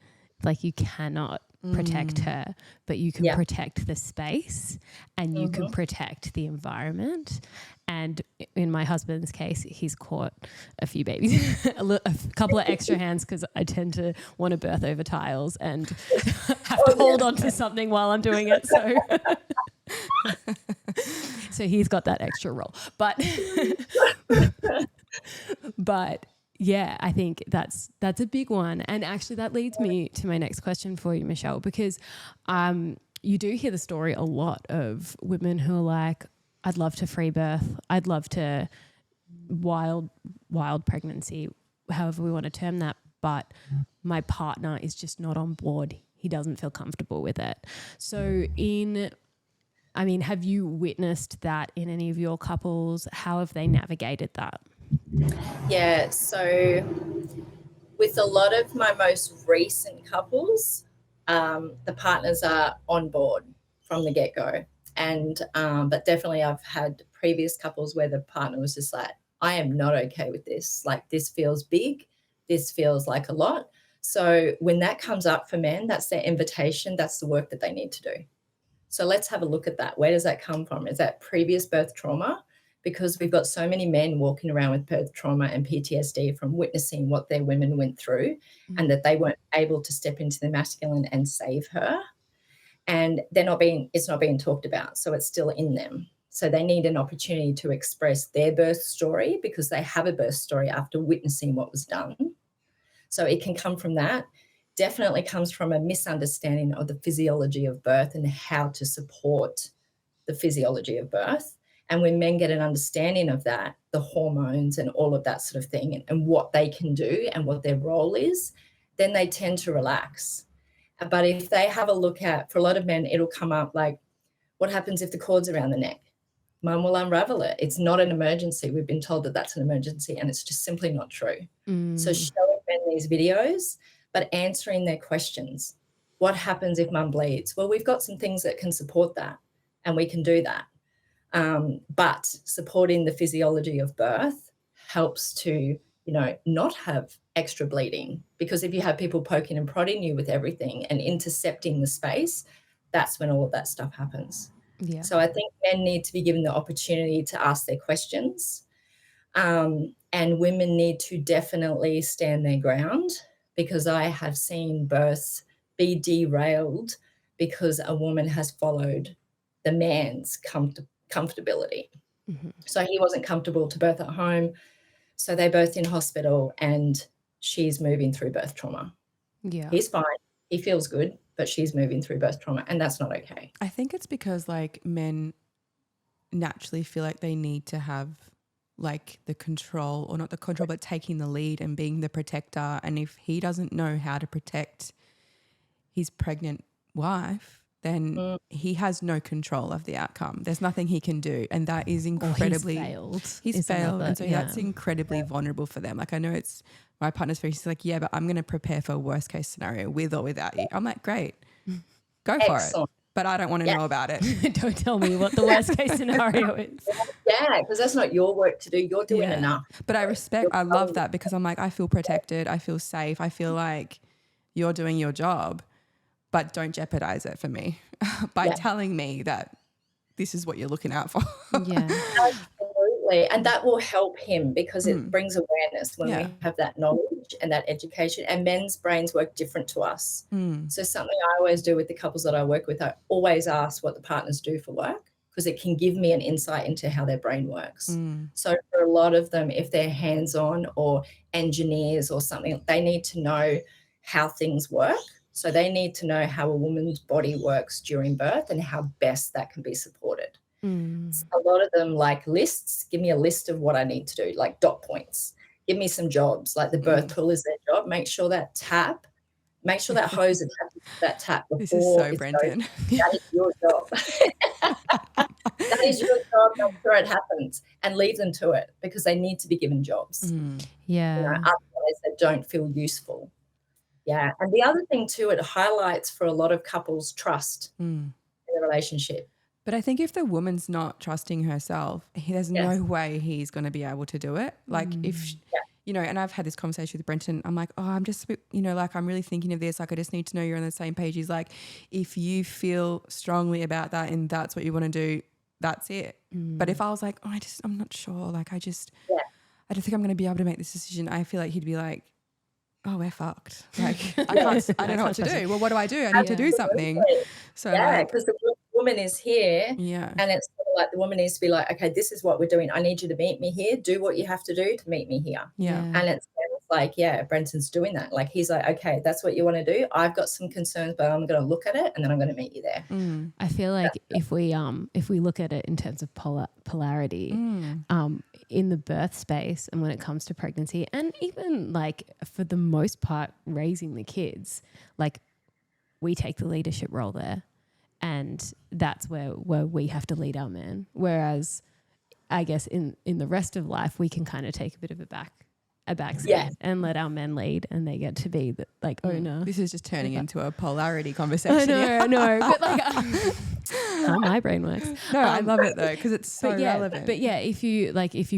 Like you cannot protect her, but you can Yeah. protect the space and you can protect the environment. And in my husband's case, he's caught a few babies, a couple of extra hands, because I tend to want to birth over tiles and have to hold on to something while I'm doing it. So he's got that extra role. But yeah, I think that's a big one. And actually that leads me to my next question for you, Michelle, because you do hear the story a lot of women who are like, I'd love to free birth. I'd love to wild pregnancy, however we want to term that. But my partner is just not on board. He doesn't feel comfortable with it. So have you witnessed that in any of your couples? How have they navigated that? Yeah, so with a lot of my most recent couples, the partners are on board from the get-go. And but definitely I've had previous couples where the partner was just like, I am not okay with this. Like, this feels big. This feels like a lot. So when that comes up for men, that's their invitation. That's the work that they need to do. So let's have a look at that. Where does that come from? Is that previous birth trauma? Because we've got so many men walking around with birth trauma and PTSD from witnessing what their women went through, and that they weren't able to step into the masculine and save her. And it's not being talked about. So it's still in them. So they need an opportunity to express their birth story, because they have a birth story after witnessing what was done. So it can come from that. Definitely comes from a misunderstanding of the physiology of birth and how to support the physiology of birth. And when men get an understanding of that, the hormones and all of that sort of thing, and what they can do and what their role is, then they tend to relax. But if they have a look at, for a lot of men, it'll come up like, what happens if the cord's around the neck? Mum will unravel it. It's not an emergency. We've been told that that's an emergency, and it's just simply not true. So showing men these videos, but answering their questions. What happens if mum bleeds? Well, we've got some things that can support that, and we can do that. But supporting the physiology of birth helps to, not have extra bleeding, because if you have people poking and prodding you with everything and intercepting the space, that's when all of that stuff happens. Yeah. So I think men need to be given the opportunity to ask their questions, and women need to definitely stand their ground, because I have seen births be derailed because a woman has followed the man's comfortability. So he wasn't comfortable to birth at home, so they birthed in hospital, and she's moving through birth trauma. Yeah. He's fine. He feels good, but she's moving through birth trauma, and that's not okay. I think it's because like men naturally feel like they need to have like the control, or not the control, but taking the lead and being the protector. And if he doesn't know how to protect his pregnant wife, then he has no control of the outcome. There's nothing he can do. And that is incredibly... He's failed. And so that's incredibly vulnerable for them. Like, I know it's my partner's face. He's like, yeah, but I'm going to prepare for a worst case scenario with or without you. I'm like, great, go for it. But I don't want to know about it. Don't tell me what the worst case scenario is. Yeah, because that's not your work to do. You're doing enough. But I love that, because I'm like, I feel protected. I feel safe. I feel like you're doing your job, but don't jeopardize it for me by telling me that this is what you're looking out for. Yeah. Absolutely. And that will help him, because it brings awareness when we have that knowledge and that education. And men's brains work different to us. So something I always do with the couples that I work with, I always ask what the partners do for work, because it can give me an insight into how their brain works. So for a lot of them, if they're hands-on or engineers or something, they need to know how things work. So they need to know how a woman's body works during birth and how best that can be supported. A lot of them like lists. Give me a list of what I need to do, like dot points. Give me some jobs, like the birth tool is their job. Make sure that hose attaches to that tap before. This is so Brenton. That is your job. That is your job. Make sure it happens, and leave them to it, because they need to be given jobs. Yeah. Otherwise they don't feel useful. Yeah. And the other thing too, it highlights for a lot of couples trust in the relationship. But I think if the woman's not trusting herself, there's no way he's going to be able to do it. Like if you know, and I've had this conversation with Brenton. I'm like, oh, I'm just, you know, like I'm really thinking of this. Like I just need to know you're on the same page. He's like, if you feel strongly about that and that's what you want to do, that's it. But if I was like, oh, I'm not sure. Like I don't think I'm going to be able to make this decision. I feel like he'd be like, oh, we're fucked. Like I don't know what to do. Well, what do? I need to do something. So because the woman is here, and it's sort of like the woman needs to be like, okay, this is what we're doing. I need you to meet me here. Do what you have to do to meet me here. And it's like, Brenton's doing that. Like he's like, okay, that's what you want to do. I've got some concerns, but I'm going to look at it and then I'm going to meet you there. I feel like if we look at it in terms of polarity, in the birth space and when it comes to pregnancy and even like for the most part raising the kids, like we take the leadership role there and that's where we have to lead our men. Whereas I guess in the rest of life we can kind of take a bit of a back seat and let our men lead and they get to be the like owner. This is just turning into a polarity conversation. I know, but like how my brain works. No, I love it though because it's so relevant. But yeah, if you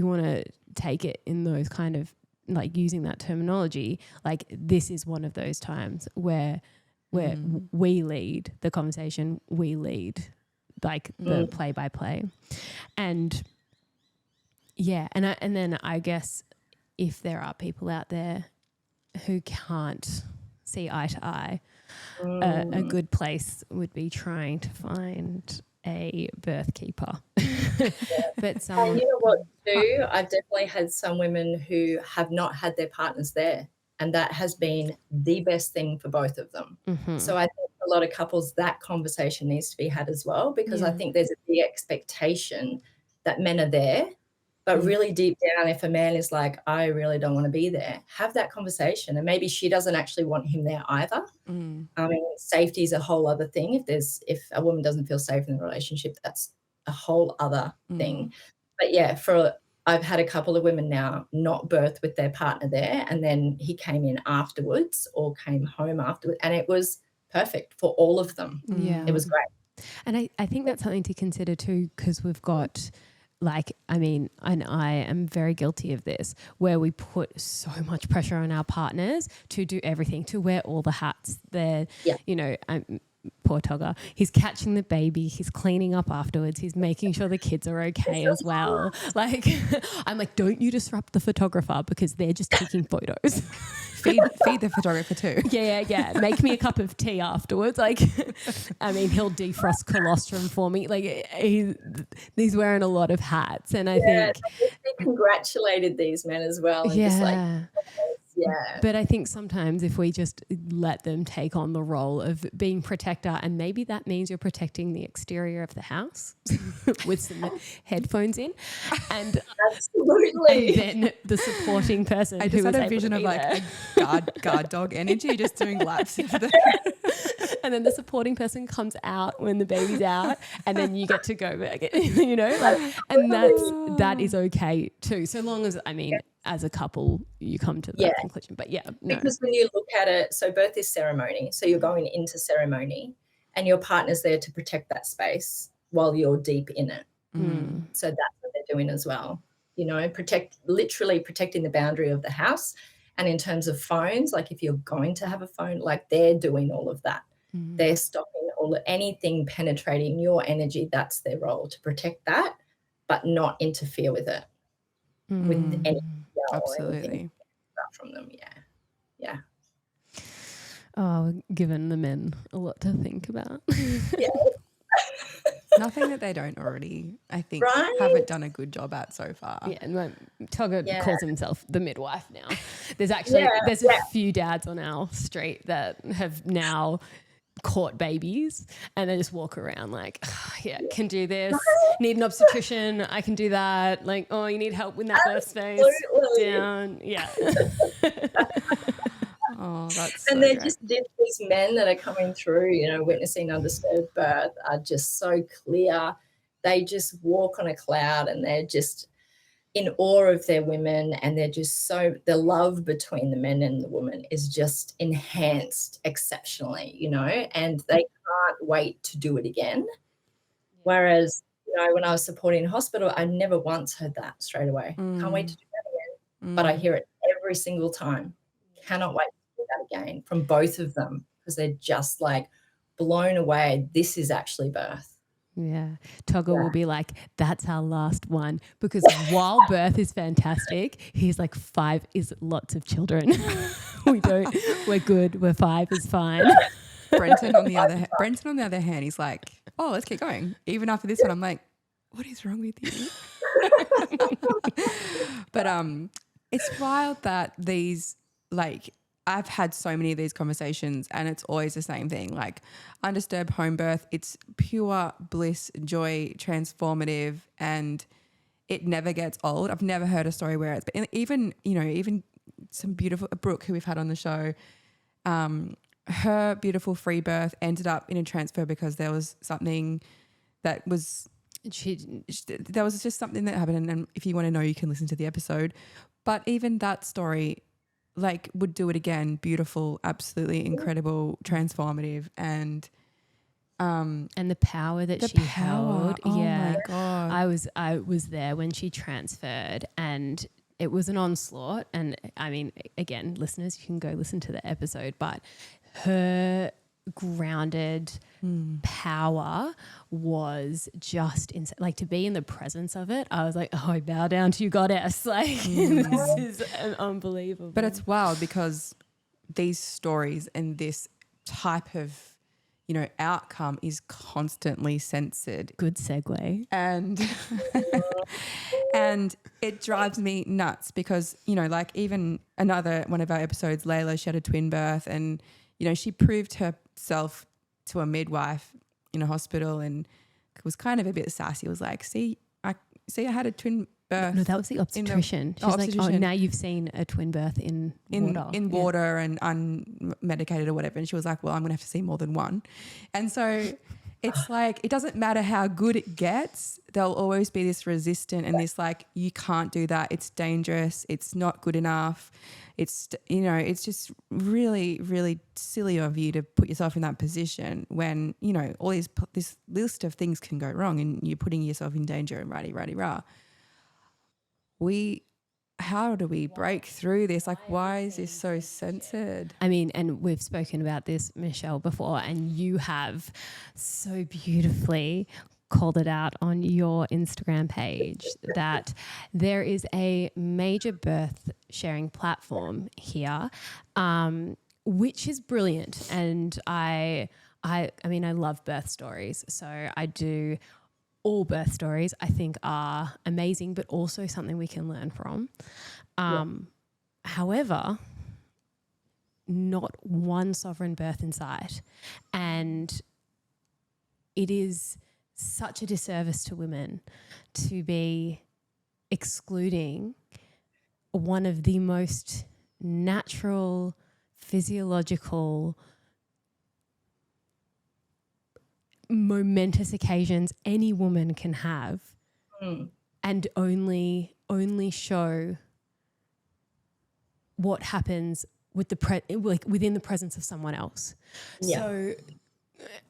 want to take it in those kind of like using that terminology, like this is one of those times where we lead the conversation, we lead like the play by play, and and then I guess if there are people out there who can't see eye to eye, a good place would be trying to find a birth keeper. But and you know what too? I've definitely had some women who have not had their partners there, and that has been the best thing for both of them. So I think a lot of couples, that conversation needs to be had as well, because I think there's a big expectation that men are there. But really deep down, if a man is like, I really don't want to be there, have that conversation. And maybe she doesn't actually want him there either. I mean, safety is a whole other thing. If a woman doesn't feel safe in the relationship, that's a whole other thing. But yeah, I've had a couple of women now not birth with their partner there, and then he came in afterwards or came home afterwards, and it was perfect for all of them. Yeah. It was great. And I think that's something to consider too, because we've got like, I mean, and I am very guilty of this, where we put so much pressure on our partners to do everything, to wear all the hats. They're, you know, poor Togger, he's catching the baby, he's cleaning up afterwards, he's making sure the kids are okay as well. Like, I'm like, don't you disrupt the photographer because they're just taking photos. Feed the photographer too. Yeah. Make me a cup of tea afterwards. Like, I mean, he'll defrost colostrum for me. Like, he's wearing a lot of hats, and I think they congratulated these men as well. And just like, But I think sometimes if we just let them take on the role of being protector, and maybe that means you're protecting the exterior of the house with some headphones in, and absolutely, and then the supporting person. I just had a vision of like a guard dog energy, just doing laps into the. And then the supporting person comes out when the baby's out, and then you get to go back. You know, like, and that is okay too, so long as, I mean, as a couple, you come to that conclusion. But because when you look at it, so birth is ceremony. So you're going into ceremony and your partner's there to protect that space while you're deep in it. So that's what they're doing as well. You know, literally protecting the boundary of the house. And in terms of phones, like if you're going to have a phone, like they're doing all of that. They're stopping anything penetrating your energy. That's their role, to protect that, but not interfere with it. With any absolutely from them. Yeah. Oh, giving the men a lot to think about. Nothing that they don't already, I think, haven't done a good job at so far. Yeah, and Togger calls himself the midwife now. There's actually there's a few dads on our street that have now caught babies, and they just walk around like, can do this, need an obstetrician, I can do that, like, oh, you need help with that birth space down. Oh, that's and they're just these men that are coming through, you know, witnessing undisturbed birth are just so clear. They just walk on a cloud, and they're just in awe of their women, and they're just so, the love between the men and the woman is just enhanced exceptionally, you know, and they can't wait to do it again. Whereas, you know, when I was supporting in hospital, I never once heard that straight away. Can't wait to do that again. But I hear it every single time. Cannot wait to do that again from both of them, because they're just like blown away. This is actually birth. Yeah. Toggle will be like, that's our last one. Because while birth is fantastic, he's like, 5 is lots of children. We're good. We're 5 is fine. Brenton on the other hand, he's like, oh, let's keep going. Even after this one, I'm like, what is wrong with you? But it's wild that these, like, I've had so many of these conversations and it's always the same thing. Like undisturbed home birth, it's pure bliss, joy, transformative, and it never gets old. I've never heard a story where it's been, even some beautiful, Brooke, who we've had on the show, her beautiful free birth ended up in a transfer because there was something that was, there was just something that happened. And if you want to know, you can listen to the episode. But even that story, like, would do it again. Beautiful, absolutely incredible, transformative, and the power that she held. Oh yeah, my God. I was there when she transferred, and it was an onslaught. And I mean, again, listeners, you can go listen to the episode, but her grounded power was just insane. Like, to be in the presence of it, I was like, oh, I bow down to you, goddess. Like, this is unbelievable. But it's wild because these stories and this type of, outcome is constantly censored. Good segue. And and it drives me nuts because, like even another one of our episodes, Layla, she had a twin birth and, she proved herself to a midwife in a hospital and was kind of a bit sassy. It was like, I had a twin birth. No, that was the obstetrician. She's like, oh, now you've seen a twin birth in water. In water and unmedicated or whatever. And she was like, well, I'm going to have to see more than one. And so it's like, it doesn't matter how good it gets. There'll always be this resistant and this like, you can't do that. It's dangerous. It's not good enough. It's, it's just really, really silly of you to put yourself in that position when, all this list of things can go wrong and you're putting yourself in danger and rah. How do we break through this? Like, why is this so censored? I mean, and we've spoken about this, Michelle, before, and you have so beautifully called it out on your Instagram page that there is a major birth sharing platform here, which is brilliant. And I mean, I love birth stories. So I do. All birth stories, I think, are amazing, but also something we can learn from. However, not one sovereign birth in sight. And it is such a disservice to women to be excluding one of the most natural, physiological, momentous occasions any woman can have and only show what happens with within the presence of someone else. Yeah. So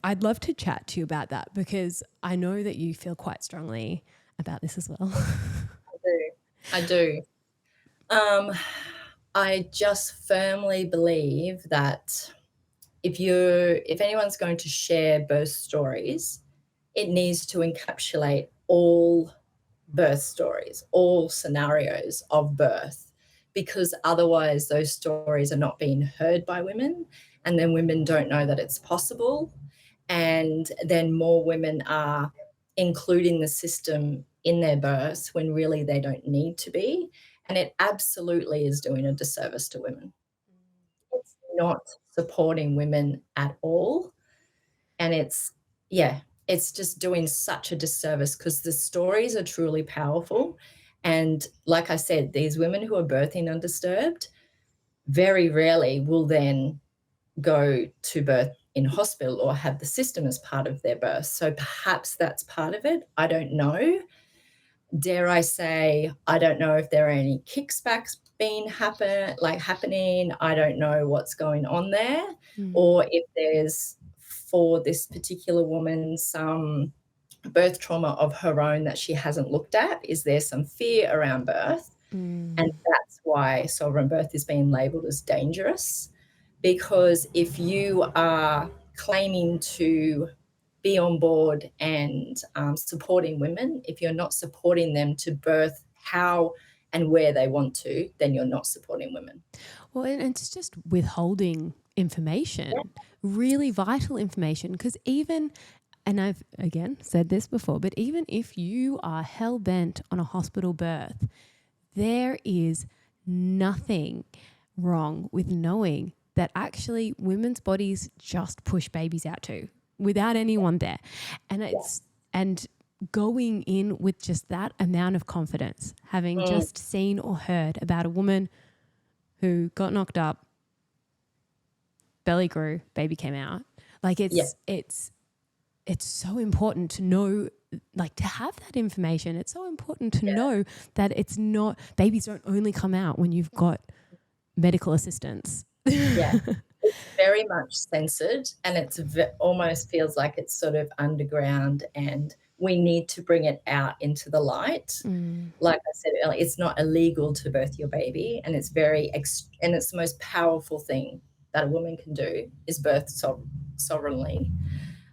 I'd love to chat to you about that because I know that you feel quite strongly about this as well. I do. I just firmly believe that if anyone's going to share birth stories, it needs to encapsulate all birth stories, all scenarios of birth, because otherwise those stories are not being heard by women, and then women don't know that it's possible, and then more women are including the system in their births when really they don't need to be, and it absolutely is doing a disservice to women. It's not supporting women at all. And it's just doing such a disservice because the stories are truly powerful. And like I said, these women who are birthing undisturbed very rarely will then go to birth in hospital or have the system as part of their birth. So perhaps that's part of it. I don't know. Dare I say, I don't know if there are any kickbacks happening. I don't know what's going on there, or if there's, for this particular woman, some birth trauma of her own that she hasn't looked at. Is there some fear around birth? And that's why sovereign birth is being labelled as dangerous, because if you are claiming to be on board and supporting women, if you're not supporting them to birth how and where they want to, then you're not supporting women. Well, and it's just withholding information, really vital information, because even, and I've again said this before, but even if you are hell-bent on a hospital birth, there is nothing wrong with knowing that actually women's bodies just push babies out too, without anyone there. And it's and going in with just that amount of confidence, having just seen or heard about a woman who got knocked up, belly grew, baby came out. Like it's so important to know, like to have that information. It's so important to know that it's not, babies don't only come out when you've got medical assistance. Yeah, it's very much censored, and it's almost feels like it's sort of underground, and we need to bring it out into the light. Like I said earlier, it's not illegal to birth your baby, and it's and it's the most powerful thing that a woman can do is birth sovereignly.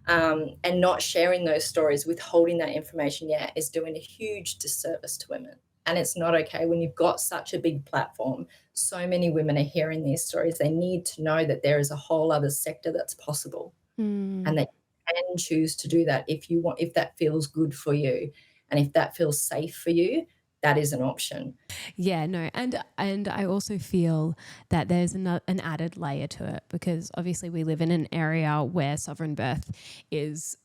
And not sharing those stories, withholding that information, is doing a huge disservice to women. And it's not okay when you've got such a big platform. So many women are hearing these stories. They need to know that there is a whole other sector that's possible, and that you can choose to do that if you want, if that feels good for you, and if that feels safe for you, that is an option. Yeah, no, and I also feel that there's an added layer to it, because obviously we live in an area where sovereign birth is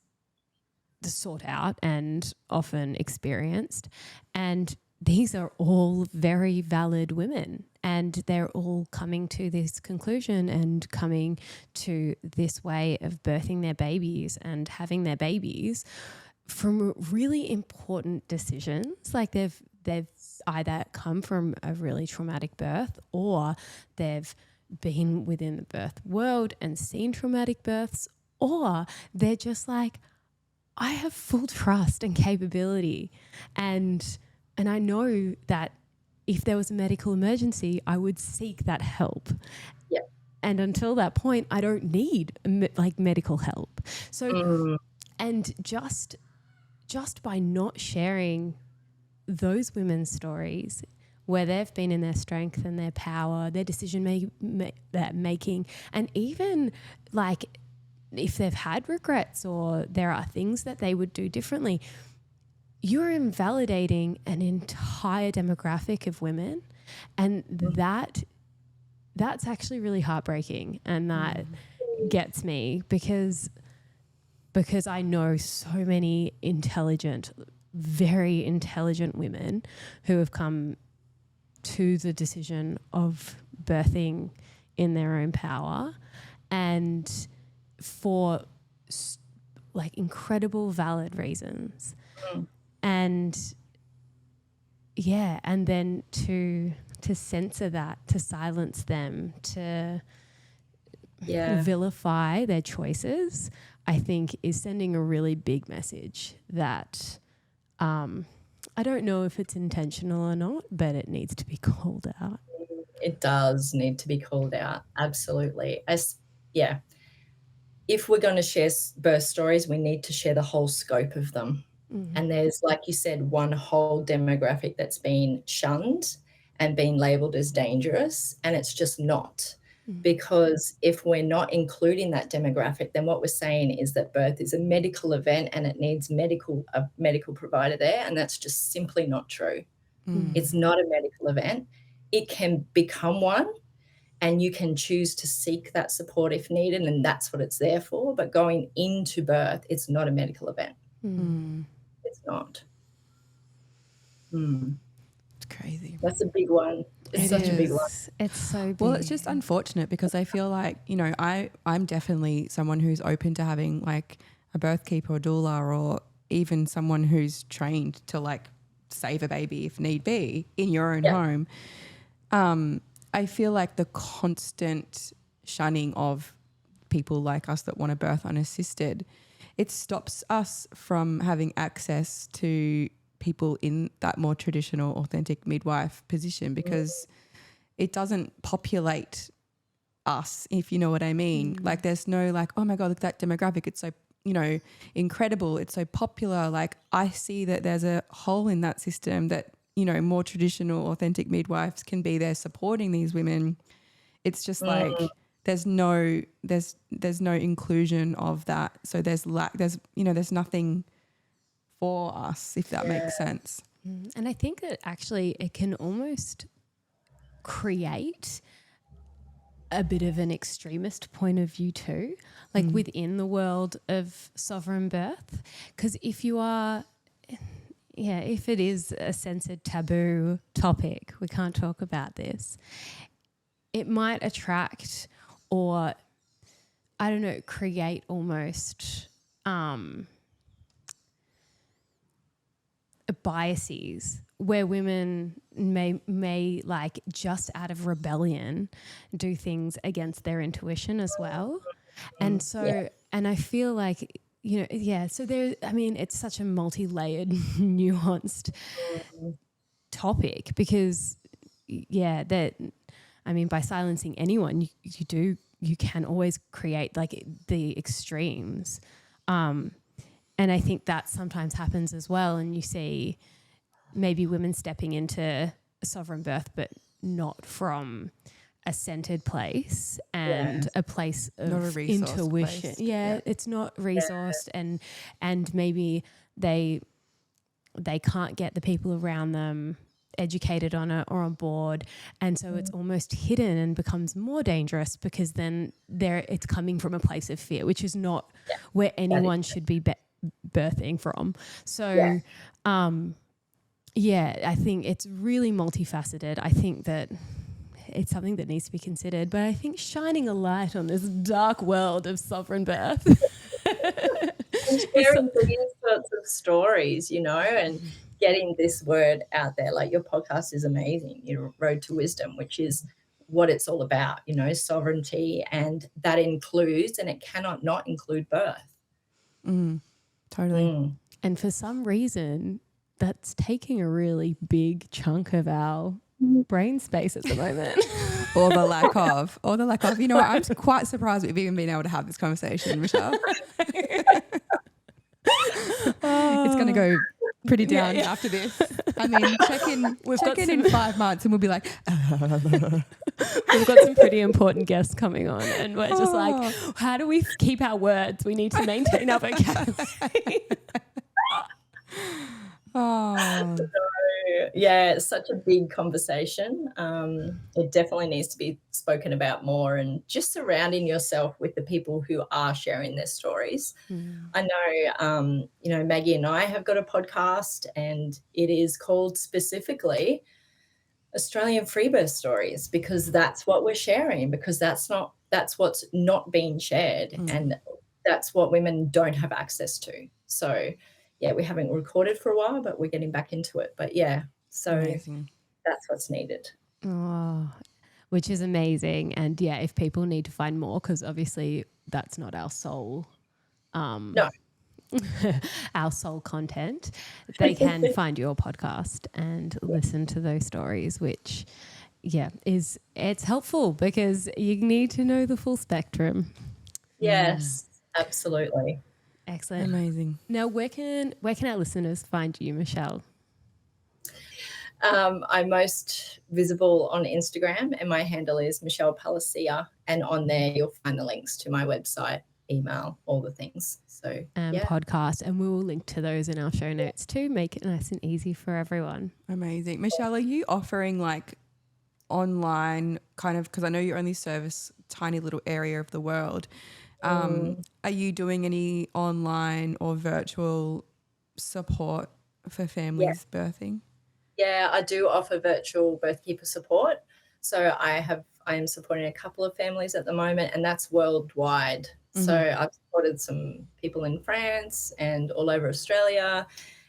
sought out and often experienced, and these are all very valid women, and they're all coming to this conclusion and coming to this way of birthing their babies and having their babies from really important decisions. Like they've either come from a really traumatic birth, or they've been within the birth world and seen traumatic births, or they're just like, I have full trust and capability, and I know that if there was a medical emergency, I would seek that help. Yeah. And until that point, I don't need like medical help. So, and just by not sharing those women's stories where they've been in their strength and their power, their decision making, and even like if they've had regrets or there are things that they would do differently, you're invalidating an entire demographic of women, and that's actually really heartbreaking, and that gets me because I know so many intelligent, very intelligent women who have come to the decision of birthing in their own power, and for like incredible valid reasons. And and then to censor that, to silence them, to vilify their choices, I think is sending a really big message that I don't know if it's intentional or not, but it needs to be called out. It does need to be called out, absolutely. If we're going to share birth stories, we need to share the whole scope of them. And there's, like you said, one whole demographic that's been shunned and been labelled as dangerous, and it's just not. Because if we're not including that demographic, then what we're saying is that birth is a medical event and it needs a medical provider there, and that's just simply not true. It's not a medical event. It can become one, and you can choose to seek that support if needed, and that's what it's there for. But going into birth, it's not a medical event. It's not. It's crazy. That's a big one. It's such a big one. It's so big. Well, it's just unfortunate because I feel like, I'm definitely someone who's open to having like a birth keeper or doula, or even someone who's trained to like save a baby if need be in your own home. I feel like the constant shunning of people like us that want to birth unassisted, it stops us from having access to people in that more traditional, authentic midwife position, because it doesn't populate us, if you know what I mean. Like there's no like, oh my God, look at that demographic. It's so, you know, incredible. It's so popular. Like I see that there's a hole in that system that, you know, more traditional, authentic midwives can be there supporting these women. It's just like there's no inclusion of that. So there's nothing for us, if that makes sense. And I think that actually it can almost create a bit of an extremist point of view too, like within the world of sovereign birth. Because if it is a censored taboo topic, we can't talk about this, it might attract or, I don't know, create almost biases where women may like just out of rebellion do things against their intuition as well. And so, and I feel like, you know, so there, I mean, it's such a multi-layered, nuanced topic because, by silencing anyone, you can always create like the extremes. And I think that sometimes happens as well. And you see maybe women stepping into sovereign birth, but not from a centered place and a place of intuition. Place. It's not resourced and maybe they can't get the people around them educated on it or on board, and so it's almost hidden and becomes more dangerous because then it's coming from a place of fear, which is not where anyone should be birthing from. So I think it's really multifaceted. I think that it's something that needs to be considered, but I think shining a light on this dark world of sovereign birth and sharing these sorts of stories, you know, and getting this word out there. Like your podcast is amazing, you know, Road to Wisdom, which is what it's all about, you know, sovereignty, and that includes, and it cannot not include birth. Totally. And for some reason, that's taking a really big chunk of our brain space at the moment. or the lack of. You know what? I'm quite surprised we've even been able to have this conversation, Michelle. It's going to go pretty down after this. I mean, check in in 5 months and we'll be like, we've got some pretty important guests coming on and we're just like, how do we keep our words? We need to maintain our vocabulary. So, yeah, it's such a big conversation. It definitely needs to be spoken about more, and just surrounding yourself with the people who are sharing their stories. I know, you know, Maggie and I have got a podcast, and it is called specifically Australian Free Birth Stories, because that's what we're sharing, because that's what's not being shared, and that's what women don't have access to. So yeah, we haven't recorded for a while, but we're getting back into it. But yeah, so amazing. That's what's needed. Oh, which is amazing. And yeah, if people need to find more, because obviously that's not our sole, No. our sole content, they can find your podcast and listen to those stories, which it's helpful because you need to know the full spectrum. Yes, absolutely. Excellent. Amazing. Now, where can our listeners find you, Michelle? I'm most visible on Instagram, and my handle is Michelle Palasia, and on there you'll find the links to my website, email, all the things. So podcast, and we will link to those in our show notes too. Make it nice and easy for everyone. Amazing. Michelle, are you offering like online kind of, because I know you only service a tiny little area of the world. Are you doing any online or virtual support for families birthing? Yeah, I do offer virtual birth keeper support. So I am supporting a couple of families at the moment, and that's worldwide. So I've supported some people in France and all over Australia.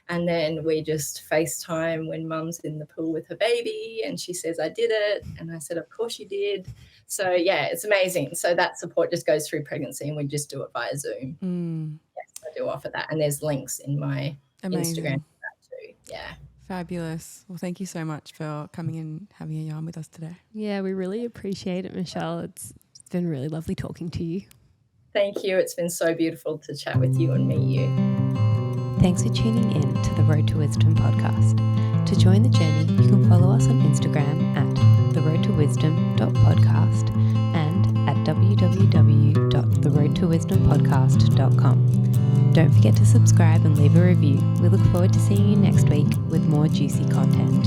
And then we just FaceTime when mum's in the pool with her baby and she says, I did it. And I said, of course you did. So, yeah, it's amazing. So that support just goes through pregnancy, and we just do it via Zoom. Yes, I do offer that. And there's links in my Instagram for that too. Yeah. Fabulous. Well, thank you so much for coming and having a yarn with us today. Yeah, we really appreciate it, Michelle. It's been really lovely talking to you. Thank you. It's been so beautiful to chat with you and meet you. Thanks for tuning in to the Road to Wisdom podcast. To join the journey, you can follow us on Instagram at theroadtowisdom.podcast and at www.theroadtowisdompodcast.com. Don't forget to subscribe and leave a review. We look forward to seeing you next week with more juicy content.